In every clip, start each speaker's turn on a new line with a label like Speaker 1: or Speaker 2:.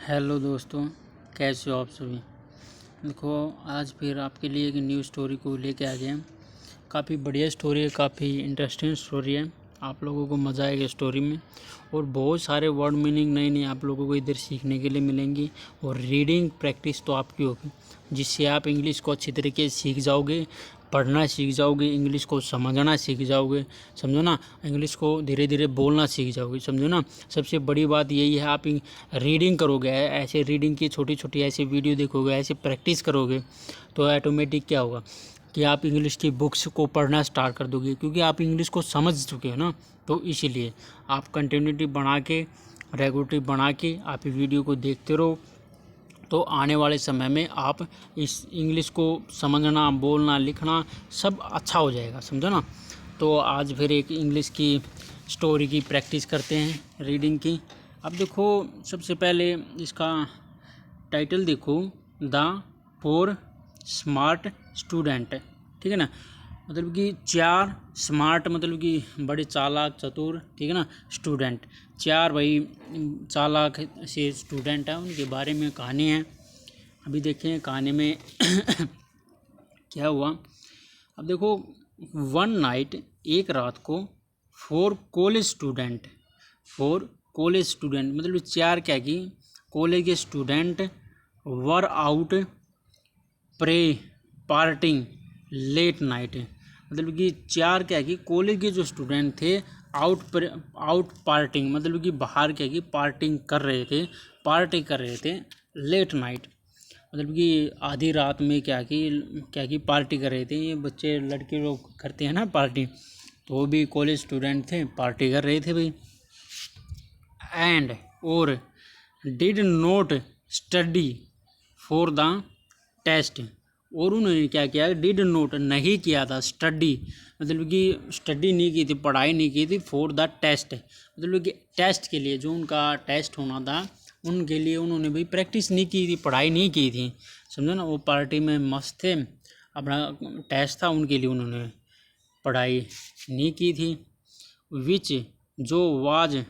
Speaker 1: Hello दोस्तों, कैसे हो आप सभी। देखो, आज फिर आपके लिए एक न्यू स्टोरी को लेके आ गए हैं। काफ़ी बढ़िया स्टोरी है, काफ़ी इंटरेस्टिंग स्टोरी है। आप लोगों को मज़ा आएगा स्टोरी में, और बहुत सारे वर्ड मीनिंग नई नई आप लोगों को इधर सीखने के लिए मिलेंगी। और रीडिंग प्रैक्टिस तो आपकी होगी, जिससे आप इंग्लिश को अच्छी तरीके से सीख जाओगे, पढ़ना सीख जाओगे, इंग्लिश को समझना सीख जाओगे, समझो ना। इंग्लिश को धीरे धीरे बोलना सीख जाओगे, समझो ना। सबसे बड़ी बात यही है, आप रीडिंग करोगे, ऐसे रीडिंग की छोटी छोटी ऐसे वीडियो देखोगे, ऐसे प्रैक्टिस करोगे, तो ऑटोमेटिक क्या होगा कि आप इंग्लिश की बुक्स को पढ़ना स्टार्ट कर दोगे, क्योंकि आप इंग्लिश को समझ चुके हो ना। तो इसीलिए आप कंटिन्यूटी बना के, रेगुलरिटी बना के आप वीडियो को देखते रहो, तो आने वाले समय में आप इस इंग्लिश को समझना, बोलना, लिखना सब अच्छा हो जाएगा, समझो ना। तो आज फिर एक इंग्लिश की स्टोरी की प्रैक्टिस करते हैं, रीडिंग की। अब देखो, सबसे पहले इसका टाइटल देखो, द 4 स्मार्ट स्टूडेंट, ठीक है ना। मतलब कि 4 स्मार्ट, मतलब कि बड़े चालाक, चतुर, ठीक है ना, स्टूडेंट। 4 भाई चालाक से स्टूडेंट हैं, उनके बारे में कहानी है। अभी देखें कहानी में क्या हुआ। अब देखो, वन नाइट, एक रात को, 4 कॉलेज स्टूडेंट मतलब 4 क्या की कॉलेज के student were out pray partying late night. मतलब कि 4 क्या कि कॉलेज के जो स्टूडेंट थे आउट पार्टिंग, मतलब कि बाहर क्या कि पार्टी कर रहे थे लेट नाइट। मतलब कि आधी रात में क्या कि पार्टी कर रहे थे। ये बच्चे लड़के लोग करते हैं ना पार्टी, तो वो भी कॉलेज स्टूडेंट थे, पार्टी कर रहे थे भाई। एंड और did not study for the test, और उन्होंने क्या किया, डिड नोट नहीं किया था, स्टडी मतलब कि स्टडी नहीं की थी, पढ़ाई नहीं की थी, फॉर द टेस्ट मतलब कि टेस्ट के लिए, जो उनका टेस्ट होना था उनके लिए उन्होंने भी प्रैक्टिस नहीं की थी, पढ़ाई नहीं की थी, समझो ना। वो पार्टी में मस्त थे, अपना टेस्ट था, उनके लिए उन्होंने पढ़ाई नहीं की थी। विच जो was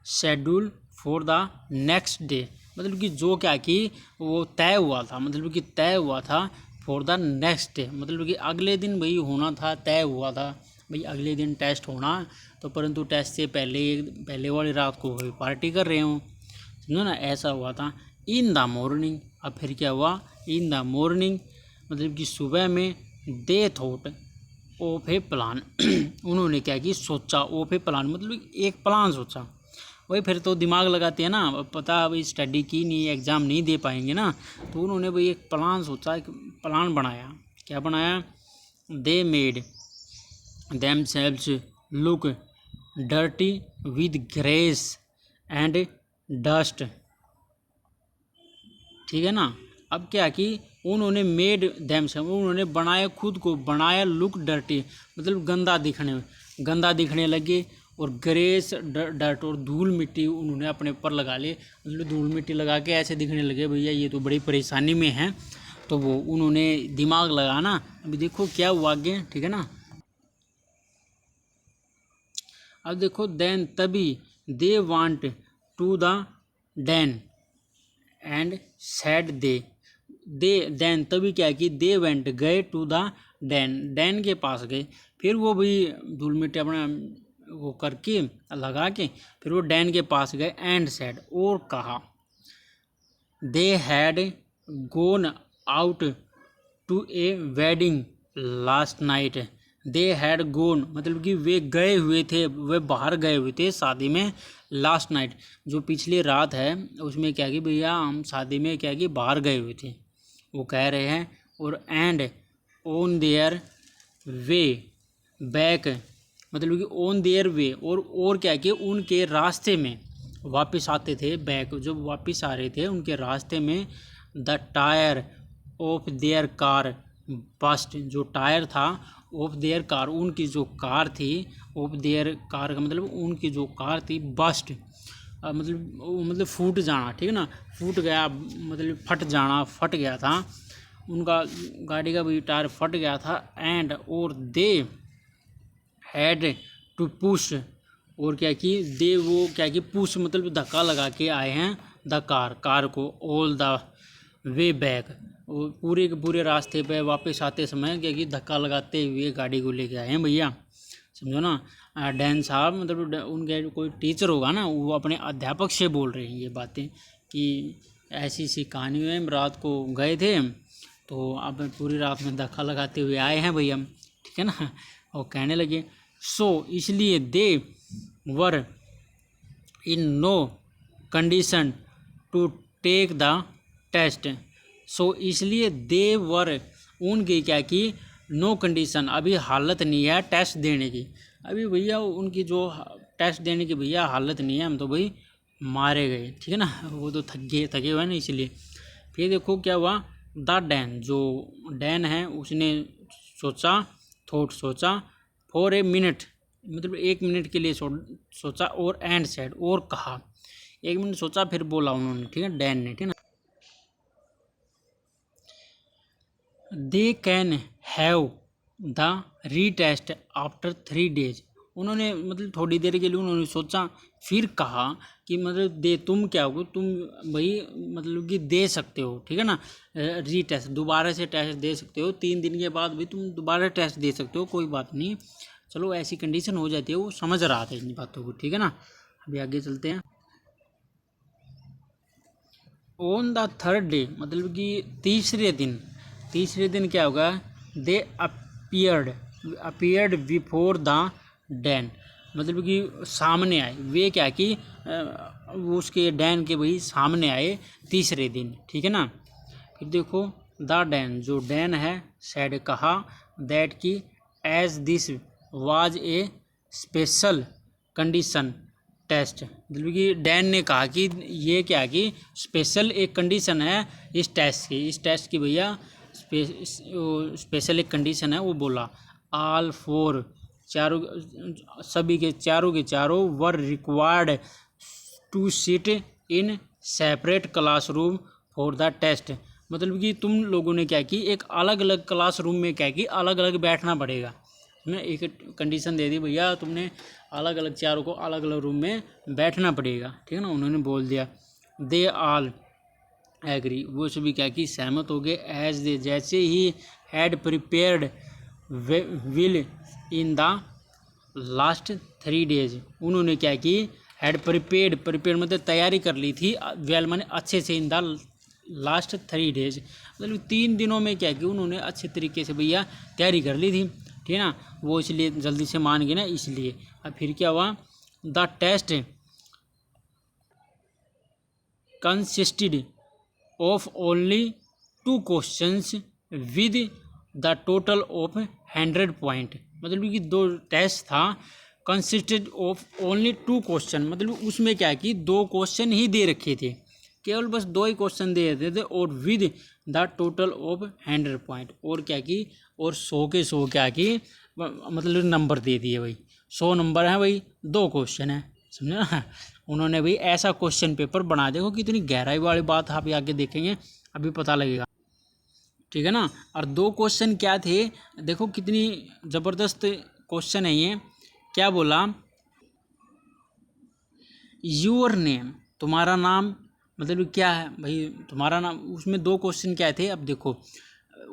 Speaker 1: schedule for the next day, मतलब कि जो क्या कि वो तय हुआ था, मतलब कि तय हुआ था फॉर द नेक्स्ट डे, मतलब कि अगले दिन भाई होना था, तय हुआ था भाई अगले दिन टेस्ट होना। तो परंतु टेस्ट से पहले वाली रात को भाई पार्टी कर रहे हो, समझो ना, ऐसा हुआ था। इन द मॉर्निंग, अब फिर क्या हुआ, इन द मॉर्निंग मतलब कि सुबह में, they thought of A plan उन्होंने क्या कि सोचा, ऑफ ए प्लान मतलब एक प्लान सोचा। वही फिर तो दिमाग लगाते हैं ना, पता भाई स्टडी की नहीं, एग्ज़ाम नहीं दे पाएंगे ना, तो उन्होंने भाई एक प्लान सोचा, एक प्लान बनाया। क्या बनाया, they made themselves look dirty with grease and dust, ठीक है ना। अब क्या कि उन्होंने मेड themselves, उन्होंने बनाया, खुद को बनाया, लुक डर्टी मतलब गंदा दिखने लगे, और ग्रेस डर्ट और धूल मिट्टी उन्होंने अपने ऊपर लगा ली, मतलब धूल मिट्टी लगा के ऐसे दिखने लगे भैया ये तो बड़ी परेशानी में है। तो वो उन्होंने दिमाग लगाना। अभी देखो क्या हुआ आगे, ठीक है ना। अब देखो, देन तभी, they want to the Dan and said they then तभी क्या कि दे वेंट गए टू द डैन के पास गए। फिर वो भी धूल मिट्टी अपना वो करके लगा के फिर वो डैन के पास गए, एंड सेड और कहा, they had gone out to a wedding last night. They had gone मतलब कि वे गए हुए थे, वे बाहर गए हुए थे शादी में, लास्ट नाइट जो पिछली रात है उसमें क्या कि भैया हम शादी में क्या कि बाहर गए हुए थे, वो कह रहे हैं। और and on their way back मतलब कि ऑन देयर वे, और क्या कि उनके रास्ते में वापस आते थे, बैक जब वापस आ रहे थे उनके रास्ते में, the tyre of their car burst, जो टायर था ऑफ देयर कार, उनकी जो कार थी, ऑफ देयर कार का मतलब उनकी जो कार थी बस्ट मतलब फूट जाना, ठीक है ना, फूट गया मतलब फट जाना, फट गया था उनका गाड़ी का भी टायर फट गया था। एंड और दे हैड टू पुश और क्या कि दे वो क्या कि पुश मतलब धक्का लगा के आए हैं द कार को ऑल द वे बैक, वो पूरे के पूरे रास्ते पे वापस आते समय क्या कि धक्का लगाते हुए गाड़ी को लेके आए हैं भैया, समझो ना। डैन साहब मतलब उनके कोई टीचर होगा ना, वो अपने अध्यापक से बोल रहे हैं ये बातें कि ऐसी ऐसी कहानी में रात को गए थे तो अब पूरी रात में धक्का लगाते हुए आए हैं भैया, ठीक है ना। और कहने लगे सो इसलिए they were in no condition to take the test. So इसलिए दे वर उनकी क्या कि नो कंडीशन, अभी हालत नहीं है टेस्ट देने की, अभी भैया उनकी जो टेस्ट देने की भैया हालत नहीं है, हम तो भाई मारे गए, ठीक है ना, वो तो थके हुए ना इसलिए। फिर देखो क्या हुआ, द डैन जो डैन है उसने सोचा फॉर ए मिनट, मतलब 1 मिनट के लिए सोचा और एंड सेड और कहा, 1 मिनट सोचा फिर बोला उन्होंने, ठीक है, डैन ने, ठीक है ना। They can have the retest after 3 days, उन्होंने मतलब थोड़ी देर के लिए उन्होंने सोचा, फिर कहा कि मतलब दे तुम क्या हो, तुम भाई मतलब कि दे सकते हो, ठीक है ना, रीटेस्ट दोबारा से टेस्ट दे सकते हो, 3 दिन के बाद भी तुम दोबारा टेस्ट दे सकते हो, कोई बात नहीं, चलो ऐसी कंडीशन हो जाती है, वो समझ रहा था इन बातों को, ठीक है ना। अभी आगे चलते हैं। ऑन द 3rd डे मतलब कि तीसरे दिन क्या होगा, दे अपीयर्ड बिफोर द डैन, मतलब कि सामने आए, वे क्या कि उसके डैन के भाई सामने आए तीसरे दिन, ठीक है ना। फिर देखो द डैन जो डैन है सैड कहा दैट कि as this was a special condition test, मतलब कि डैन ने कहा कि ये क्या कि स्पेशल एक कंडीशन है इस टेस्ट की भैया स्पेशल एक कंडीशन है, वो बोला ऑल 4 चारों सभी के चारों were required to sit in separate classroom for the test, मतलब कि तुम लोगों ने क्या कि एक अलग अलग क्लासरूम में क्या कि अलग अलग बैठना पड़ेगा, मैं एक कंडीशन दे दी भैया, तुमने अलग अलग चारों को अलग अलग रूम में बैठना पड़ेगा, ठीक है ना, उन्होंने बोल दिया। दे ऑल एग्री, वो सभी क्या कि सहमत हो गए, एज दे जैसे he had prepared will in the last 3 days, उन्होंने क्या कि हैड प्रिपेयर्ड मतलब तैयारी कर ली थी, वेल माने अच्छे से, इन द लास्ट 3 डेज मतलब 3 दिनों में क्या कि उन्होंने अच्छे तरीके से भैया तैयारी कर ली थी, ठीक है ना, वो इसलिए जल्दी से मान गए ना इसलिए। अब फिर क्या हुआ, the test consisted of only 2 questions with the total of 100 point, मतलब कि 2 टेस्ट था, कंसिस्टेड ऑफ ओनली 2 क्वेश्चन, मतलब उसमें क्या कि 2 क्वेश्चन ही दे रखे थे, केवल बस 2 ही क्वेश्चन दे देते थे, और with the total of 100 point, और क्या कि और 100 के 100 क्या कि मतलब नंबर दे दिए भाई, 100 नंबर है भाई, 2 क्वेश्चन है, समझे ना। उन्होंने भाई ऐसा क्वेश्चन पेपर बना, देखो कितनी गहराई वाली बात आप आगे देखेंगे अभी पता लगेगा, ठीक है ना। और 2 क्वेश्चन क्या थे, देखो कितनी ज़बरदस्त क्वेश्चन है ये, क्या बोला, योर नेम तुम्हारा नाम, मतलब क्या है भाई तुम्हारा नाम, उसमें 2 क्वेश्चन क्या थे, अब देखो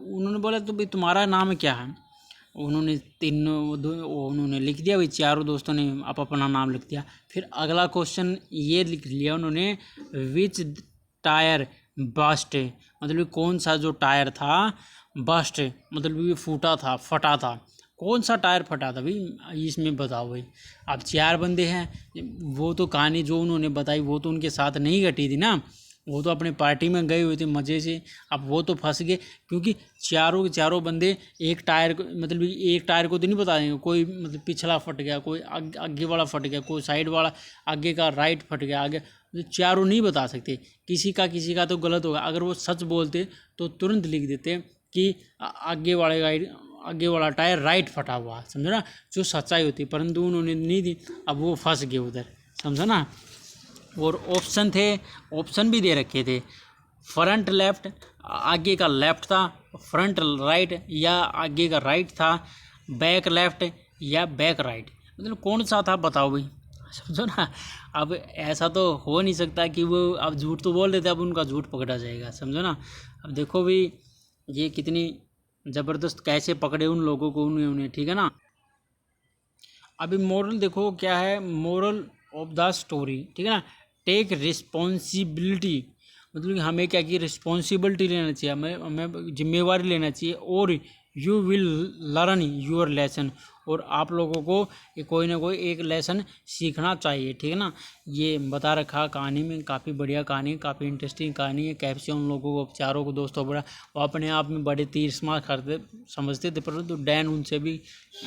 Speaker 1: उन्होंने बोला तो भाई तुम्हारा नाम क्या है, उन्होंने उन्होंने लिख दिया भाई, चारों दोस्तों ने आप अपना नाम लिख दिया। फिर अगला क्वेश्चन ये लिख लिया उन्होंने, विच टायर बस्ट, मतलब कौन सा जो टायर था बस्ट, मतलब फटा था, कौन सा टायर फटा था भाई इसमें बताओ भाई। अब 4 बंदे हैं, वो तो कहानी जो उन्होंने बताई वो तो उनके साथ नहीं घटी थी ना, वो तो अपने पार्टी में गए हुए थे मज़े से, अब वो तो फंस गए, क्योंकि चारों के चारों बंदे एक टायर मतलब एक टायर को तो नहीं बता देंगे, कोई मतलब पिछला फट गया, कोई आगे वाला फट गया, कोई साइड वाला आगे का राइट फट गया, आगे चारों नहीं बता सकते, किसी का तो गलत होगा, अगर वो सच बोलते तो तुरंत लिख देते कि आगे वाला टायर राइट फटा हुआ, समझो ना, जो सच्चाई होती, परंतु उन्होंने नहीं दी, अब वो फंस गए उधर, समझो ना। और ऑप्शन भी दे रखे थे, फ्रंट लेफ्ट, आगे का लेफ्ट था, फ्रंट राइट या आगे का राइट था, बैक लेफ्ट या बैक राइट, मतलब कौन सा था बताओ भाई, समझो ना। अब ऐसा तो हो नहीं सकता कि वो अब झूठ तो बोल देते, अब उनका झूठ पकड़ा जाएगा, समझो ना। अब देखो भी ये कितनी ज़बरदस्त कैसे पकड़े उन लोगों को, उन्हें, ठीक है ना। अभी मोरल देखो क्या है, मोरल ऑफ द स्टोरी, ठीक है ना। टेक रिस्पॉन्सिबिलिटी, मतलब कि हमें क्या की रिस्पॉन्सिबिलिटी लेना चाहिए, हमें जिम्मेवारी लेना चाहिए, और you will learn your lesson, और आप लोगों को ये कोई ना कोई एक लेसन सीखना चाहिए, ठीक है ना। ये बता रखा कहानी में, काफ़ी बढ़िया कहानी, काफ़ी इंटरेस्टिंग कहानी है। कैसे उन लोगों को, चारों को दोस्तों बड़ा, वो अपने आप में बड़े तीर स्मार करते समझते थे, परंतु डैन उनसे भी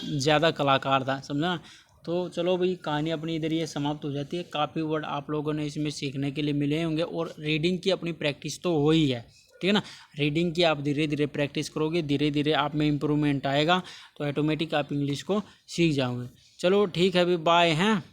Speaker 1: ज़्यादा कलाकार था, समझा ना। तो चलो भाई, कहानी अपनी इधर ये समाप्त हो जाती है। काफ़ी वर्ड आप लोगों ने इसमें सीखने के लिए मिले होंगे, और रीडिंग की अपनी प्रैक्टिस तो हो ही है, ठीक है ना। रीडिंग की आप धीरे धीरे प्रैक्टिस करोगे, धीरे धीरे आप में इम्प्रूवमेंट आएगा, तो ऑटोमेटिक आप इंग्लिश को सीख जाओगे। चलो ठीक है, अभी बाय हैं।